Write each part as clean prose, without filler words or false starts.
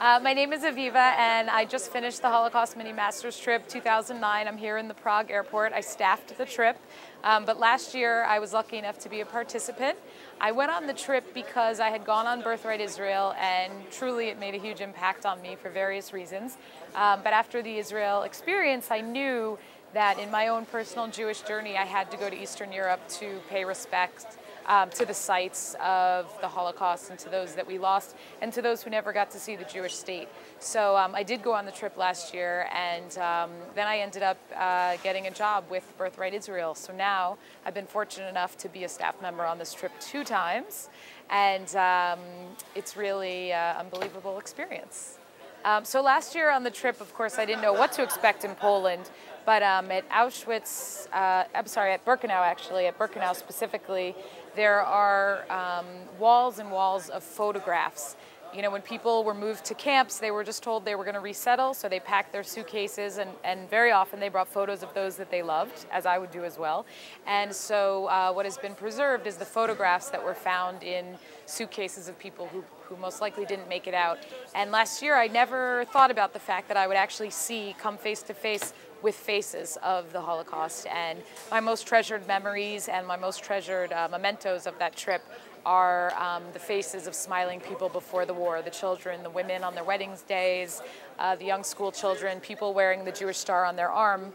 My name is Aviva, and I just finished the Holocaust Mini Masters trip 2009. I'm here in the Prague airport. I staffed the trip, but last year I was lucky enough to be a participant. I went on the trip because I had gone on Birthright Israel, and truly it made a huge impact on me for various reasons. But after the Israel experience, I knew that in my own personal Jewish journey, I had to go to Eastern Europe to pay respect to the sites of the Holocaust and to those that we lost and to those who never got to see the Jewish state. So I did go on the trip last year, and then I ended up getting a job with Birthright Israel. So now I've been fortunate enough to be a staff member on this trip 2 times, and it's really an unbelievable experience. So last year on the trip, of course, I didn't know what to expect in Poland, but at Auschwitz, at Birkenau actually, at Birkenau specifically, there are walls and walls of photographs. You know, when people were moved to camps, they were just told they were going to resettle, so they packed their suitcases, and very often they brought photos of those that they loved, as I would do as well. And so what has been preserved is the photographs that were found in suitcases of people who most likely didn't make it out. And last year I never thought about the fact that I would actually come face to face with faces of the Holocaust. And my most treasured memories and my most treasured mementos of that trip are the faces of smiling people before the war, the children, the women on their weddings days, the young school children, people wearing the Jewish star on their arm,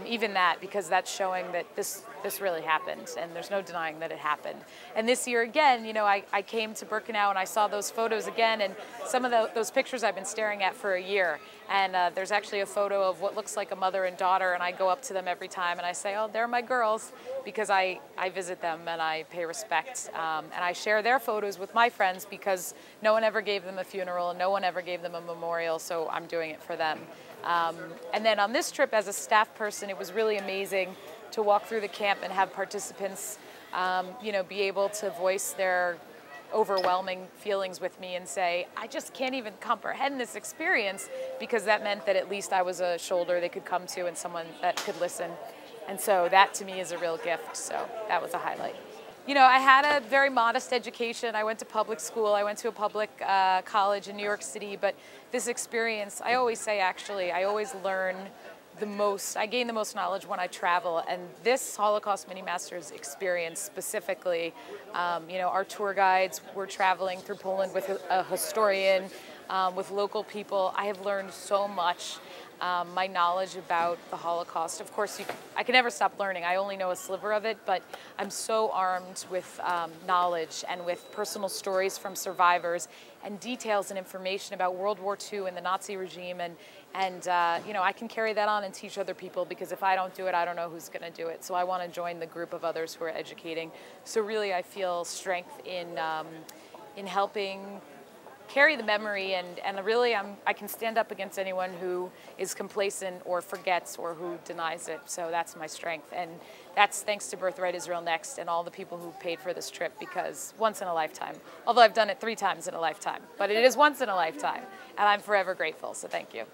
even that, because that's showing that this really happened, and there's no denying that it happened. And this year again, you know, I came to Birkenau and I saw those photos again, and some of those pictures I've been staring at for a year. And there's actually a photo of what looks like a mother and daughter, and I go up to them every time and I say, oh, they're my girls, because I visit them and I pay respect. And I share their photos with my friends because no one ever gave them a funeral, no one ever gave them a memorial, so I'm doing it for them. And then on this trip as a staff person, it was really amazing to walk through the camp and have participants, you know, be able to voice their overwhelming feelings with me and say, I just can't even comprehend this experience, because that meant that at least I was a shoulder they could come to and someone that could listen. And so that to me is a real gift, so that was a highlight. You know, I had a very modest education. I went to public school. I went to a public college in New York City, but this experience, I always say actually, I always learn the most, I gain the most knowledge when I travel, and this Holocaust Mini Masters experience specifically, you know, our tour guides, we're traveling through Poland with a historian, with local people. I have learned so much. My knowledge about the Holocaust, of course, I can never stop learning. I only know a sliver of it, but I'm so armed with knowledge and with personal stories from survivors and details and information about World War II and the Nazi regime, and you know, I can carry that on and teach other people, because if I don't do it, I don't know who's going to do it. So I want to join the group of others who are educating. So really, I feel strength in helping carry the memory, and really I can stand up against anyone who is complacent or forgets or who denies it. So that's my strength, and that's thanks to Birthright Israel Next and all the people who paid for this trip, because once in a lifetime, although I've done it 3 times in a lifetime, but it is once in a lifetime, and I'm forever grateful, so thank you.